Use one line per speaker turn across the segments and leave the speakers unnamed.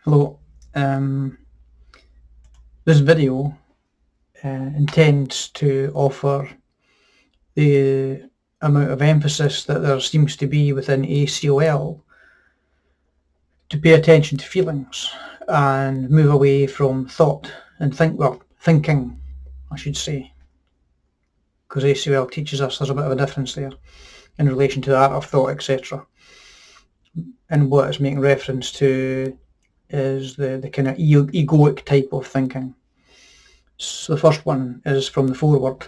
Hello. This video intends to offer the amount of emphasis that there seems to be within ACOL to pay attention to feelings and move away from thought and thinking, I should say, because ACOL teaches us there's a bit of a difference there in relation to the art of thought, etc. And what it's making reference to is the kind of egoic type of thinking. So the first one is from the foreword.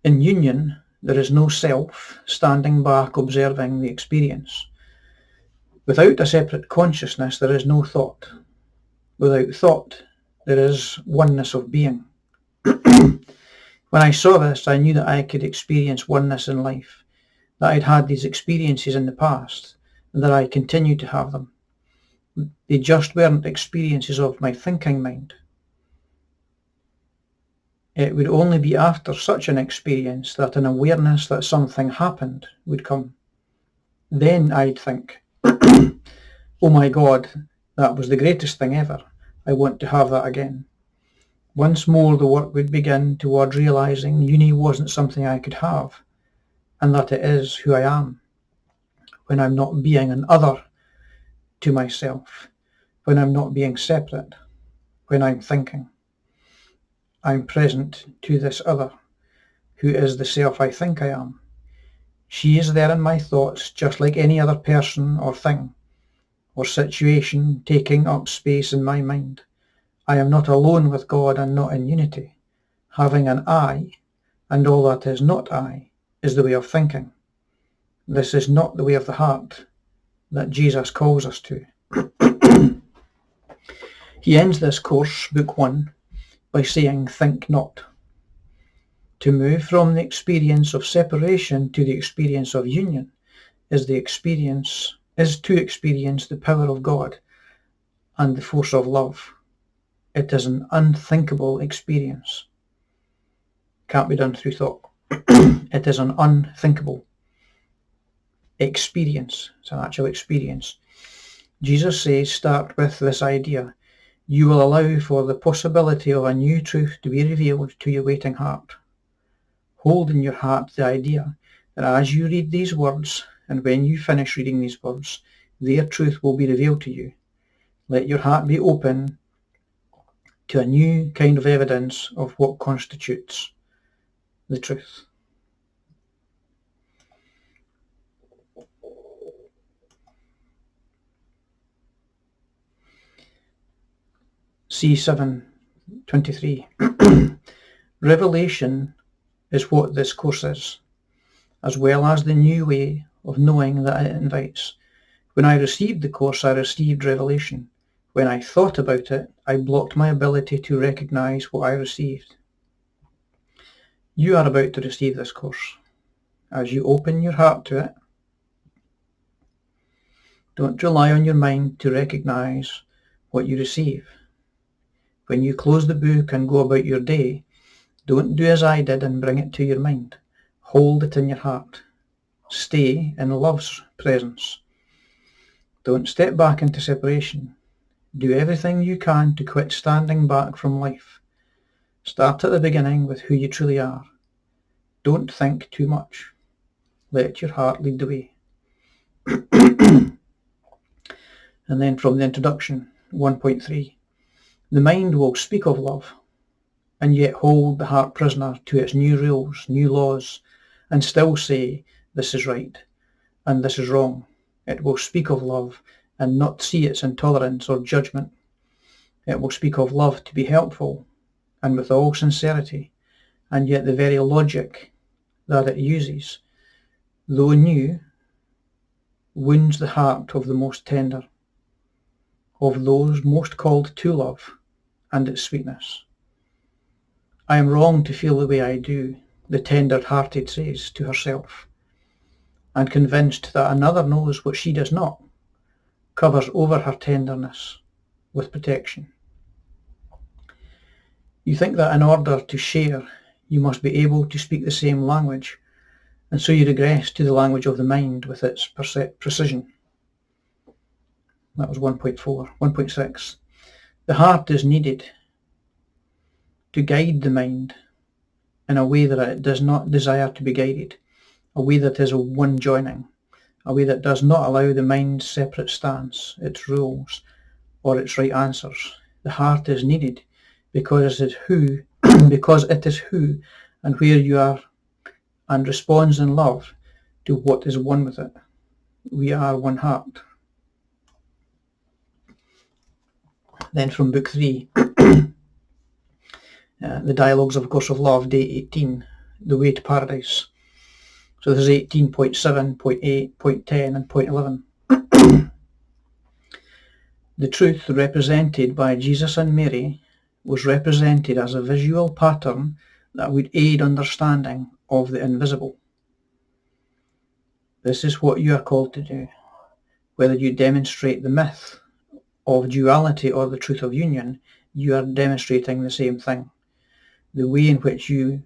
In union, there is no self standing back observing the experience. Without a separate consciousness, there is no thought. Without thought, there is oneness of being. When I saw this, I knew that I could experience oneness in life, that I'd had these experiences in the past, and that I continued to have them. They just weren't experiences of my thinking mind. It would only be after such an experience that an awareness that something happened would come. Then I'd think, oh my God, that was the greatest thing ever. I want to have that again. Once more the work would begin toward realizing uni wasn't something I could have, and that it is who I am, when I'm not being an other to myself, when I'm not being separate, when I'm thinking. I'm present to this other, who is the self I think I am. She is there in my thoughts just like any other person or thing or situation taking up space in my mind. I am not alone with God and not in unity. Having an I and all that is not I is the way of thinking. This is not the way of the heart that Jesus calls us to. He ends this course, Book 1, by saying, think not. To move from the experience of separation to the experience of union is to experience the power of God and the force of love. It is an unthinkable experience. Can't be done through thought. It is an unthinkable experience. It's an actual experience. Jesus says, start with this idea. You will allow for the possibility of a new truth to be revealed to your waiting heart. Hold in your heart the idea that as you read these words, and when you finish reading these words, their truth will be revealed to you. Let your heart be open to a new kind of evidence of what constitutes the truth. C7:23. Revelation is what this course is, as well as the new way of knowing that it invites. When I received the course, I received revelation. When I thought about it, I blocked my ability to recognize what I received. You are about to receive this course. As you open your heart to it, don't rely on your mind to recognize what you receive. When you close the book and go about your day, don't do as I did and bring it to your mind. Hold it in your heart. Stay in love's presence. Don't step back into separation. Do everything you can to quit standing back from life. Start at the beginning with who you truly are. Don't think too much. Let your heart lead the way. And then from the introduction, 1.3. The mind will speak of love, and yet hold the heart prisoner to its new rules, new laws, and still say, this is right, and this is wrong. It will speak of love, and not see its intolerance or judgment. It will speak of love to be helpful, and with all sincerity, and yet the very logic that it uses, though new, wounds the heart of the most tender, of those most called to love, and its sweetness. I am wrong to feel the way I do, the tender-hearted says to herself, and convinced that another knows what she does not, covers over her tenderness with protection. You think that in order to share, you must be able to speak the same language, and so you regress to the language of the mind with its precision. That was 1.4. 1.6. The heart is needed to guide the mind in a way that it does not desire to be guided, a way that is a one joining, a way that does not allow the mind's separate stance, its rules, or its right answers. The heart is needed because it is who, because it is who and where you are, and responds in love to what is one with it. We are one heart. Then from book 3, the Dialogues of A Course of Love, day 18, The Way to Paradise. So this is 18.7, 0.8, 0.10 and 0.11. The truth represented by Jesus and Mary was represented as a visual pattern that would aid understanding of the invisible. This is what you are called to do. Whether you demonstrate the myth of duality or the truth of union, you are demonstrating the same thing. The way in which you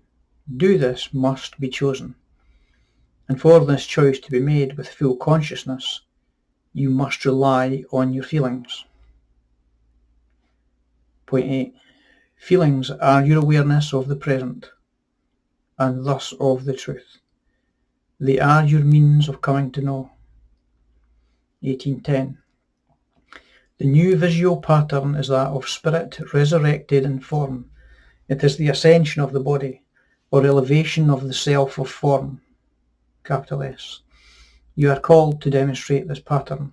do this must be chosen. And for this choice to be made with full consciousness, you must rely on your feelings. 0.8. Feelings are your awareness of the present, and thus of the truth. They are your means of coming to know. 18.10. The new visual pattern is that of spirit resurrected in form. It is the ascension of the body, or elevation of the self of form, capital S. You are called to demonstrate this pattern.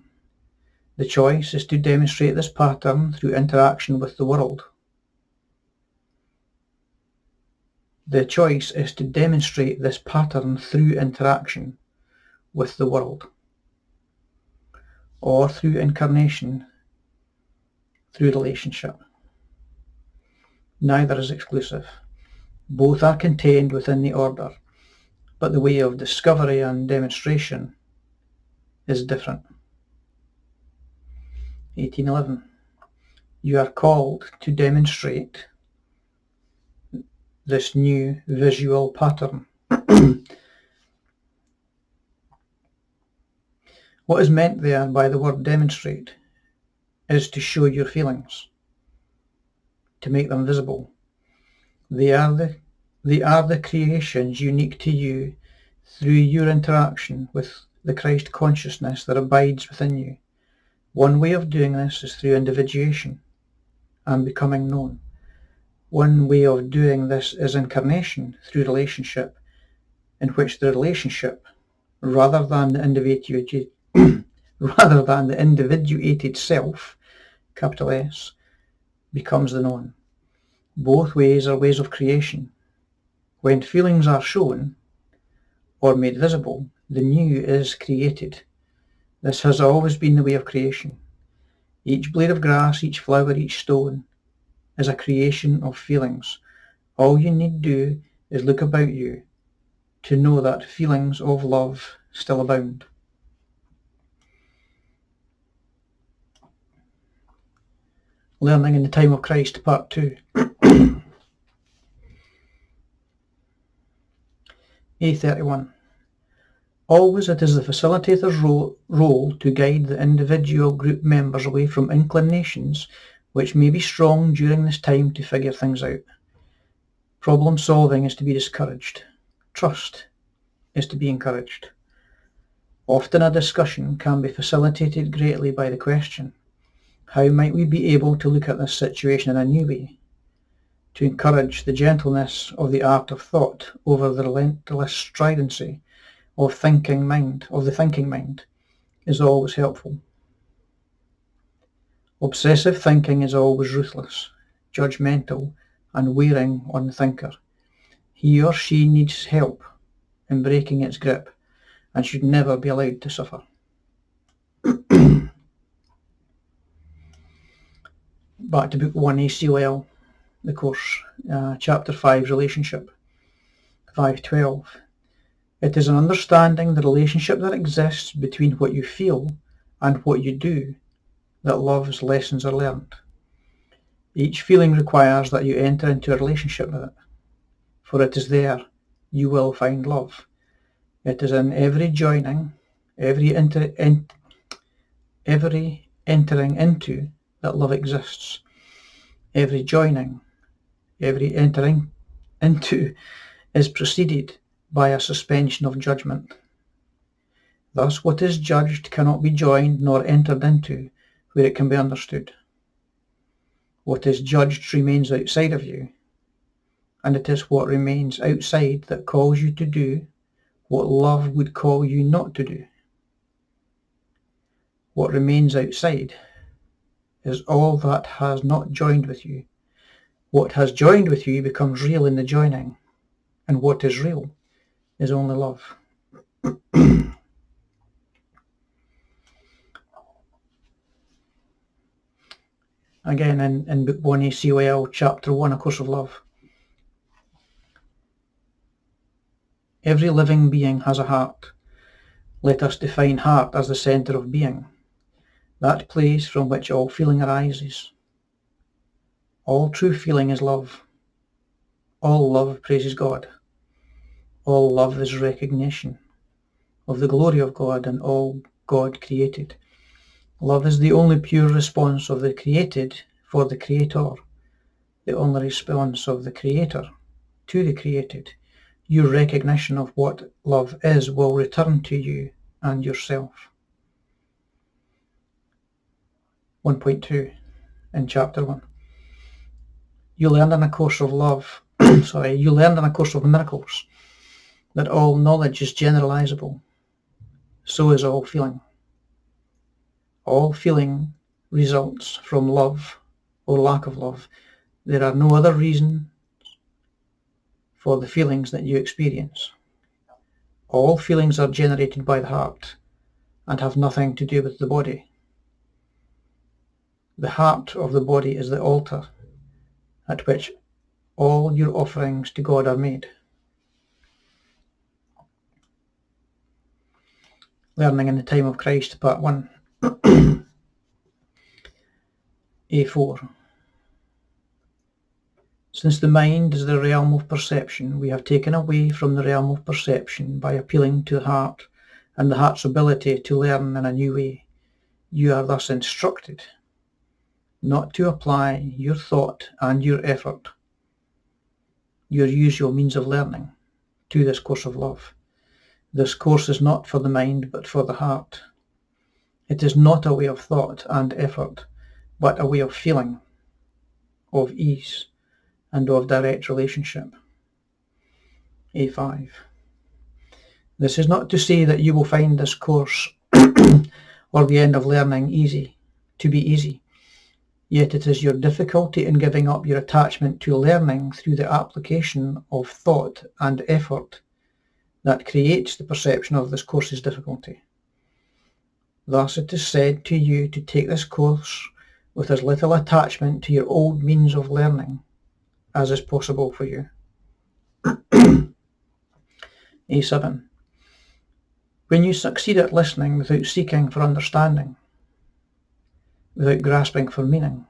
The choice is to demonstrate this pattern through interaction with the world. The choice is to demonstrate this pattern through interaction with the world, or through incarnation, through relationship. Neither is exclusive. Both are contained within the order, but the way of discovery and demonstration is different. 18.11. You are called to demonstrate this new visual pattern. What is meant there by the word demonstrate is to show your feelings, to make them visible. They are the creations unique to you through your interaction with the Christ consciousness that abides within you. One way of doing this is through individuation and becoming known. One way of doing this is incarnation, through relationship, in which the relationship, rather than the individuated self, capital S, becomes the known. Both ways are ways of creation. When feelings are shown or made visible, the new is created. This has always been the way of creation. Each blade of grass, each flower, each stone is a creation of feelings. All you need do is look about you to know that feelings of love still abound. Learning in the Time of Christ, Part 2. A31. Always it is the facilitator's role to guide the individual group members away from inclinations which may be strong during this time to figure things out. Problem solving is to be discouraged. Trust is to be encouraged. Often a discussion can be facilitated greatly by the question, how might we be able to look at this situation in a new way? To encourage the gentleness of the art of thought over the relentless stridency of the thinking mind is always helpful. Obsessive thinking is always ruthless, judgmental, and wearing on the thinker. He or she needs help in breaking its grip and should never be allowed to suffer. Back to Book 1, ACOL, the course, Chapter 5, Relationship, 5.12. It is an understanding the relationship that exists between what you feel and what you do that love's lessons are learned. Each feeling requires that you enter into a relationship with it, for it is there you will find love. It is in every joining, every entering into that love exists. Every joining, every entering into is preceded by a suspension of judgment. Thus what is judged cannot be joined nor entered into where it can be understood. What is judged remains outside of you, and it is what remains outside that calls you to do what love would call you not to do. What remains outside is all that has not joined with you. What has joined with you becomes real in the joining, and what is real is only love. Again, in Book 1 ACOL, Chapter 1, A Course of Love. Every living being has a heart. Let us define heart as the centre of being, that place from which all feeling arises. All true feeling is love. All love praises God. All love is recognition of the glory of God and all God created. Love is the only pure response of the created for the Creator, the only response of the Creator to the created. Your recognition of what love is will return to you and yourself. 1.2 in Chapter 1. You learned in a course of love, you learned in a course of miracles that all knowledge is generalizable. So is all feeling. All feeling results from love or lack of love. There are no other reasons for the feelings that you experience. All feelings are generated by the heart and have nothing to do with the body. The heart of the body is the altar at which all your offerings to God are made. Learning in the Time of Christ, Part 1. A4. Since the mind is the realm of perception, we have taken away from the realm of perception by appealing to the heart and the heart's ability to learn in a new way. You are thus instructed not to apply your thought and your effort, your usual means of learning, to this course of love. This course is not for the mind but for the heart. It is not a way of thought and effort, but a way of feeling, of ease, and of direct relationship. A5. This is not to say that you will find this course or the end of learning to be easy. Yet it is your difficulty in giving up your attachment to learning through the application of thought and effort that creates the perception of this course's difficulty. Thus it is said to you to take this course with as little attachment to your old means of learning as is possible for you. A7. When you succeed at listening without seeking for understanding, without grasping for meaning,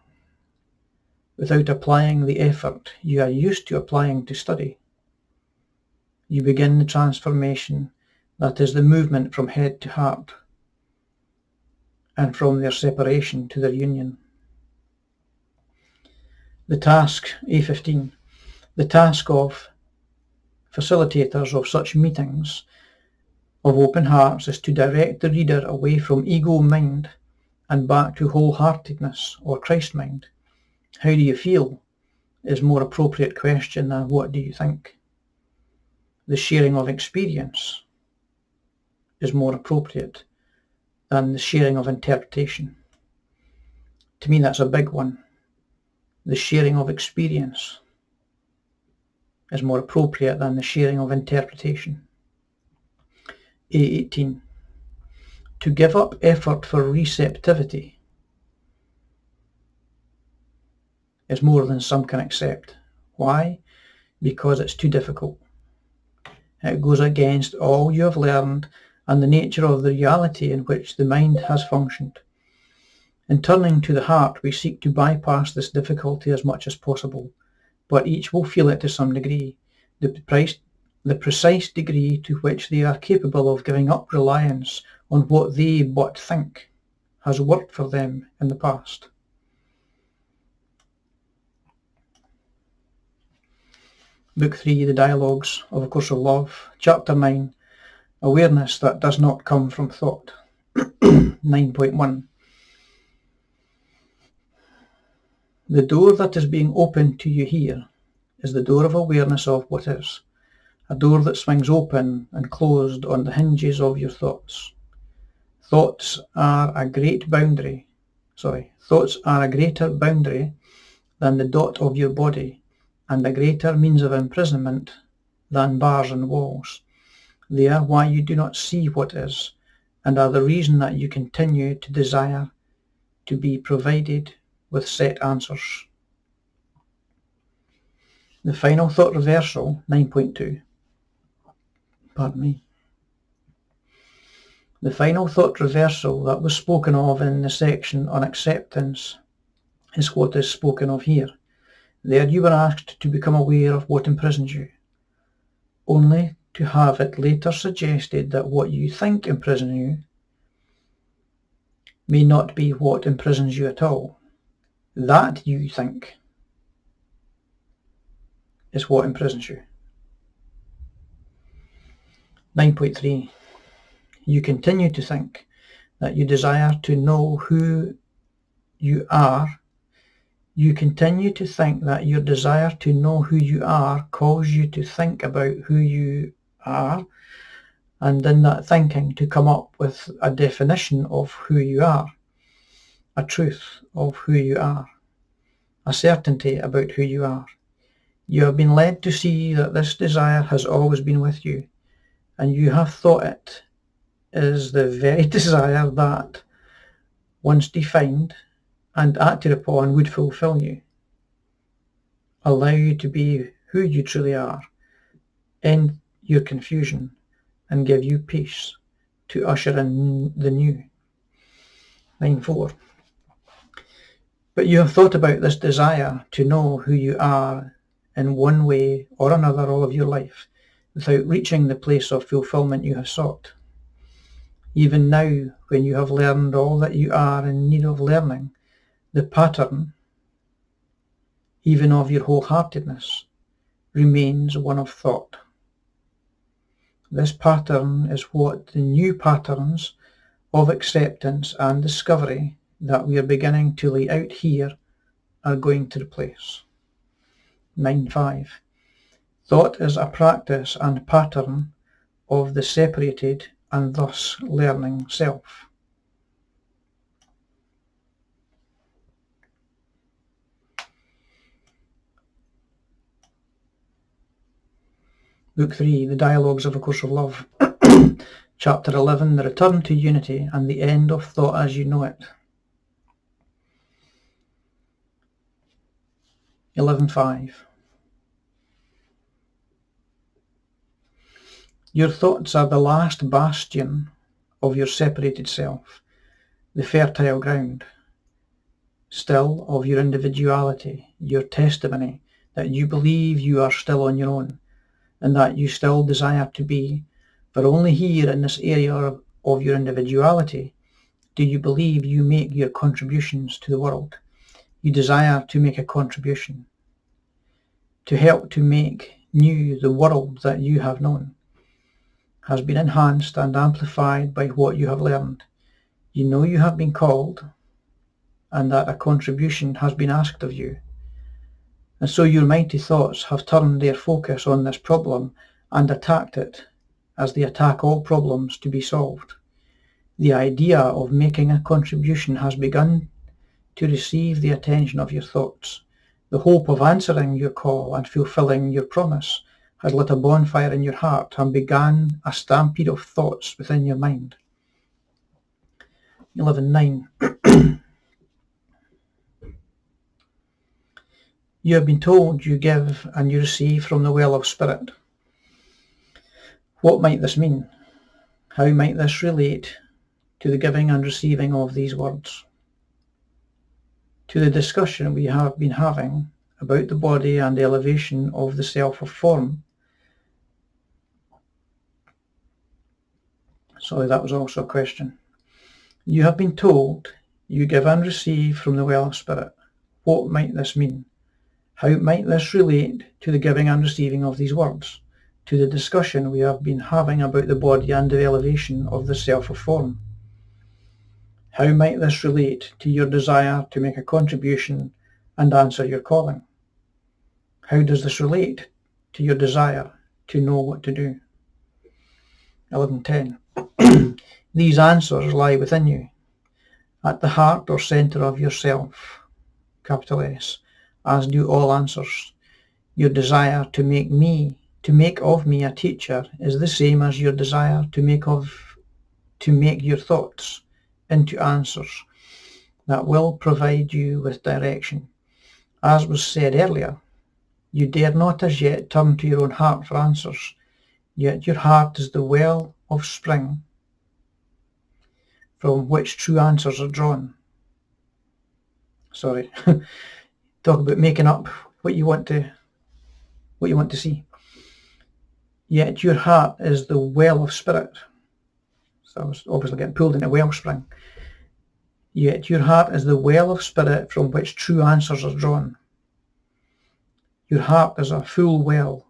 without applying the effort you are used to applying to study, you begin the transformation that is the movement from head to heart, and from their separation to their union. The task, A15, the task of facilitators of such meetings of open hearts is to direct the reader away from ego mind and back to wholeheartedness or Christ mind. How do you feel is more appropriate question than what do you think. The sharing of experience is more appropriate than the sharing of interpretation. To me, that's a big one. The sharing of experience is more appropriate than the sharing of interpretation. A18. To give up effort for receptivity is more than some can accept. Why? Because it's too difficult. It goes against all you have learned and the nature of the reality in which the mind has functioned. In turning to the heart, we seek to bypass this difficulty as much as possible, but each will feel it to some degree. The precise degree to which they are capable of giving up reliance on what they but think has worked for them in the past. Book 3, The Dialogues of A Course of Love, Chapter 9, Awareness that does not come from thought. 9.1. The door that is being opened to you here is the door of awareness of what is, a door that swings open and closed on the hinges of your thoughts. Thoughts are a greater boundary than the dot of your body, and a greater means of imprisonment than bars and walls. They are why you do not see what is, and are the reason that you continue to desire to be provided with set answers. The final thought reversal, 9.2. Pardon me. The final thought reversal that was spoken of in the section on acceptance is what is spoken of here. There you were asked to become aware of what imprisons you, only to have it later suggested that what you think imprisons you may not be what imprisons you at all. That you think is what imprisons you. 9.3. You continue to think that you desire to know who you are. You continue to think that your desire to know who you are calls you to think about who you are, and in that thinking to come up with a definition of who you are, a truth of who you are, a certainty about who you are. You have been led to see that this desire has always been with you, and you have thought it is the very desire that, once defined and acted upon, would fulfill you, allow you to be who you truly are, end your confusion, and give you peace to usher in the new. 9.4. But you have thought about this desire to know who you are in one way or another all of your life, without reaching the place of fulfillment you have sought. Even now, when you have learned all that you are in need of learning, the pattern, even of your wholeheartedness, remains one of thought. This pattern is what the new patterns of acceptance and discovery that we are beginning to lay out here are going to replace. 9.5. Thought is a practice and pattern of the separated and thus learning self. Book 3, The Dialogues of A Course of Love. Chapter 11, The Return to Unity and the End of Thought as You Know It. 11.5. Your thoughts are the last bastion of your separated self, the fertile ground, still of your individuality, your testimony that you believe you are still on your own, and that you still desire to be, for only here in this area of your individuality do you believe you make your contributions to the world. You desire to make a contribution, to help to make new the world that you have known, has been enhanced and amplified by what you have learned. You know you have been called, and that a contribution has been asked of you. And so your mighty thoughts have turned their focus on this problem and attacked it, as they attack all problems to be solved. The idea of making a contribution has begun to receive the attention of your thoughts. The hope of answering your call and fulfilling your promise has lit a bonfire in your heart and began a stampede of thoughts within your mind. 11.9. You have been told you give and you receive from the well of spirit. What might this mean? How might this relate to the giving and receiving of these words? To the discussion we have been having about the body and elevation of the self of form. Sorry, that was also a question. You have been told You give and receive from the well of spirit. What might this mean? How might this relate to the giving and receiving of these words, to the discussion we have been having about the body and the elevation of the self of form? How might this relate to your desire to make a contribution and answer your calling? How does this relate to your desire to know what to do? 11.10. These answers lie within you, at the heart or centre of yourself, capital S, as do all answers. Your desire to make of me a teacher is the same as your desire to make your thoughts into answers that will provide you with direction. As was said earlier, you dare not as yet turn to your own heart for answers, yet your heart is the well of spring from which true answers are drawn. Sorry, talk about making up what you want to see. Yet your heart is the well of spirit. So I was obviously getting pulled into wellspring. Yet your heart is the well of spirit from which true answers are drawn. Your heart is a full well,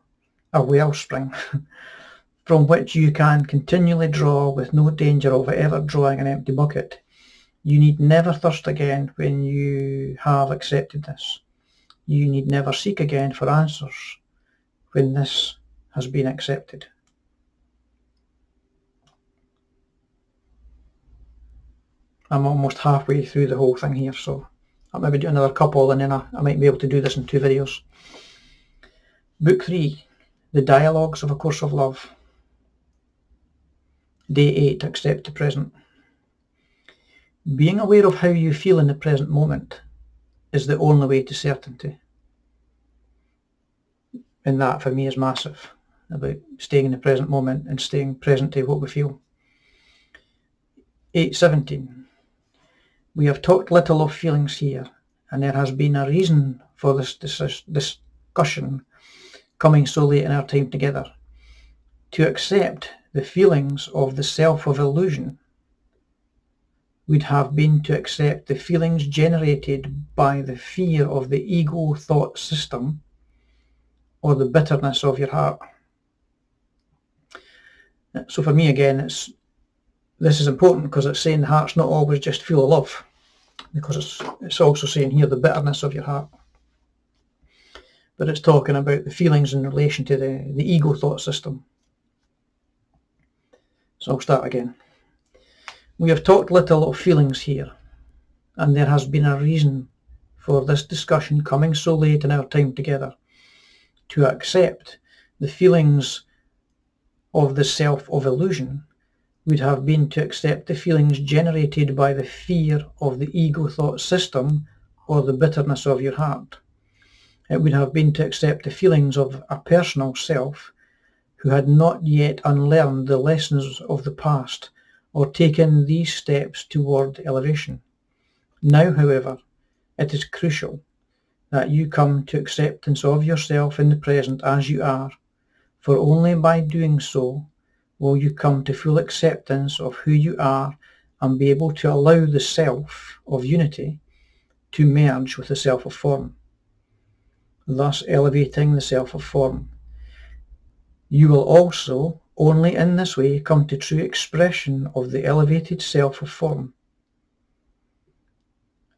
a wellspring, from which you can continually draw with no danger of ever drawing an empty bucket. You need never thirst again when you have accepted this. You need never seek again for answers when this has been accepted. I'm almost halfway through the whole thing here, so I'll maybe do another couple and then I might be able to do this in 2 videos. Book 3, The Dialogues of A Course of Love. Day 8, Accept the Present. Being aware of how you feel in the present moment is the only way to certainty. And that for me is massive, about staying in the present moment and staying present to what we feel. 8.17. We have talked little of feelings here, and there has been a reason for this discussion coming so late in our time together. To accept the feelings of the self of illusion would have been to accept the feelings generated by the fear of the ego thought system or the bitterness of your heart. So for me again, this is important because it's saying the heart's not always just full of love, because it's also saying here the bitterness of your heart. But it's talking about the feelings in relation to the ego thought system. So I'll start again. We have talked little of feelings here, and there has been a reason for this discussion coming so late in our time together. To accept the feelings of the self of illusion would have been to accept the feelings generated by the fear of the ego thought system or the bitterness of your heart. It would have been to accept the feelings of a personal self who had not yet unlearned the lessons of the past or taken these steps toward elevation. Now, however, it is crucial that you come to acceptance of yourself in the present as you are, for only by doing so will you come to full acceptance of who you are and be able to allow the self of unity to merge with the self of form, thus elevating the self of form. You will also, only in this way, come to true expression of the elevated self of form.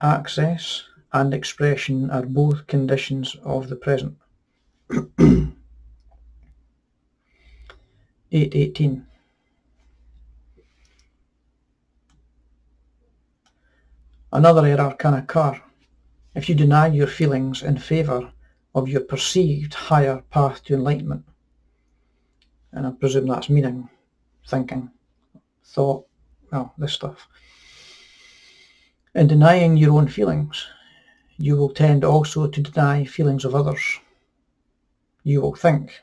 Access and expression are both conditions of the present. 8.18. Another error can occur if you deny your feelings in favour of your perceived higher path to enlightenment. And I presume that's meaning, thinking, thought, well, this stuff. In denying your own feelings, you will tend also to deny feelings of others. You will think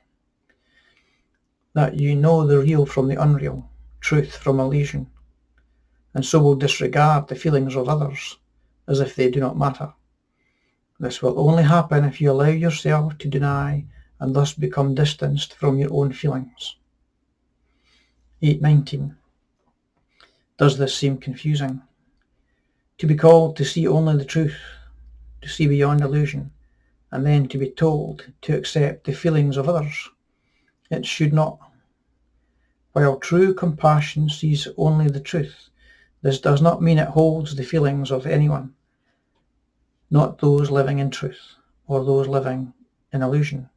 that you know the real from the unreal, truth from illusion, and so will disregard the feelings of others as if they do not matter. This will only happen if you allow yourself to deny and thus become distanced from your own feelings. 8.19. Does this seem confusing? To be called to see only the truth, to see beyond illusion, and then to be told to accept the feelings of others. It should not. While true compassion sees only the truth, this does not mean it holds the feelings of anyone, not those living in truth or those living in illusion,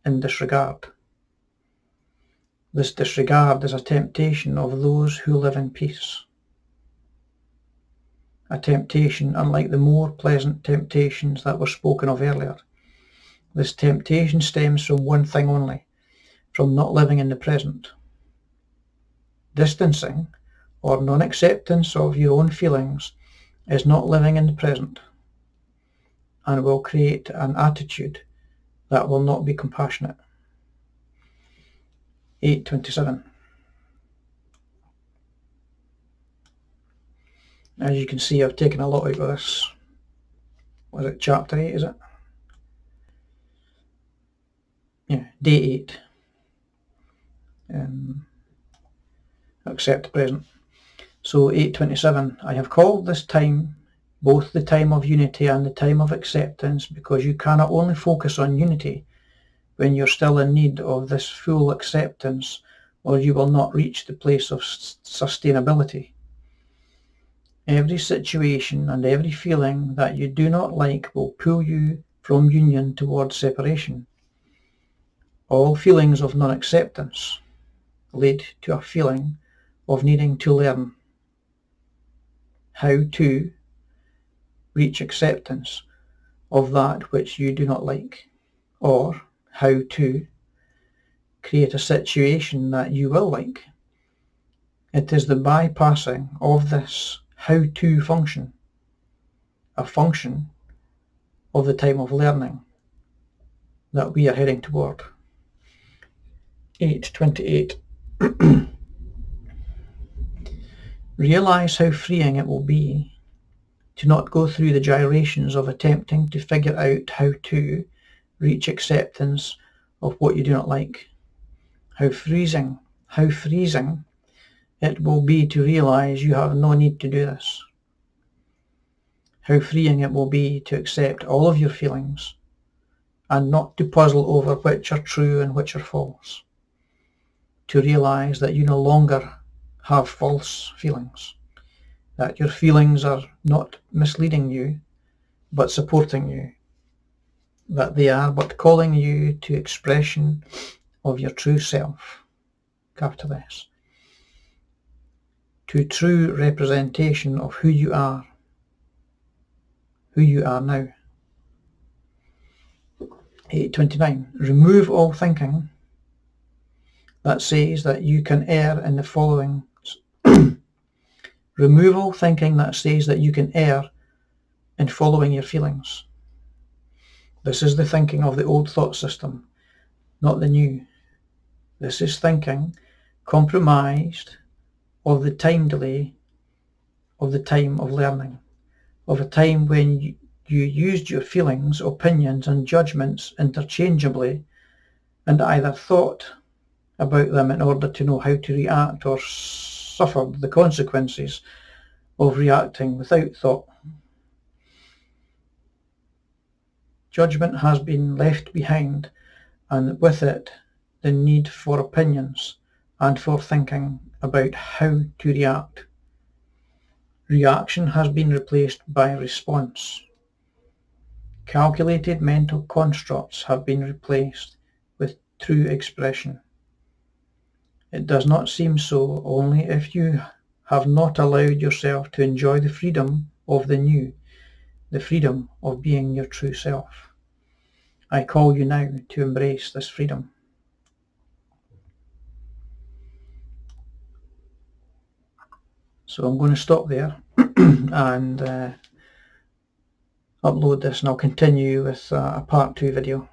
in disregard. This disregard is a temptation of those who live in peace. A temptation unlike the more pleasant temptations that were spoken of earlier. This temptation stems from one thing only, from not living in the present. Distancing or non-acceptance of your own feelings is not living in the present and will create an attitude that will not be compassionate. 8.27. As you can see, I've taken a lot out of this. Was it chapter 8, is it? Yeah, day 8. Accept the present. So 8.27, I have called this time both the time of unity and the time of acceptance, because you cannot only focus on unity when you're still in need of this full acceptance, or you will not reach the place of sustainability. Every situation and every feeling that you do not like will pull you from union towards separation. All feelings of non-acceptance lead to a feeling of needing to learn how to reach acceptance of that which you do not like, or how to create a situation that you will like. It is the bypassing of this how-to function, a function of the time of learning, that we are heading toward. 8.28. Realize how freeing it will be to not go through the gyrations of attempting to figure out how to reach acceptance of what you do not like. How freezing it will be to realize you have no need to do this. How freeing it will be to accept all of your feelings and not to puzzle over which are true and which are false. To realize that you no longer have false feelings, that your feelings are not misleading you but supporting you, that they are but calling you to expression of your true self, capital S, to true representation of who you are now. 8.29. Remove all thinking that says that you can err in the following. Remove all thinking that says that you can err in following your feelings. This is the thinking of the old thought system, not the new. This is thinking compromised of the time delay, of the time of learning, of a time when you used your feelings, opinions and judgments interchangeably and either thought about them in order to know how to react or suffered the consequences of reacting without thought. Judgment has been left behind, and with it the need for opinions and for thinking about how to react. Reaction has been replaced by response. Calculated mental constructs have been replaced with true expression. It does not seem so only if you have not allowed yourself to enjoy the freedom of the new, the freedom of being your true self. I call you now to embrace this freedom. So I'm going to stop there and upload this, and I'll continue with a part 2 video.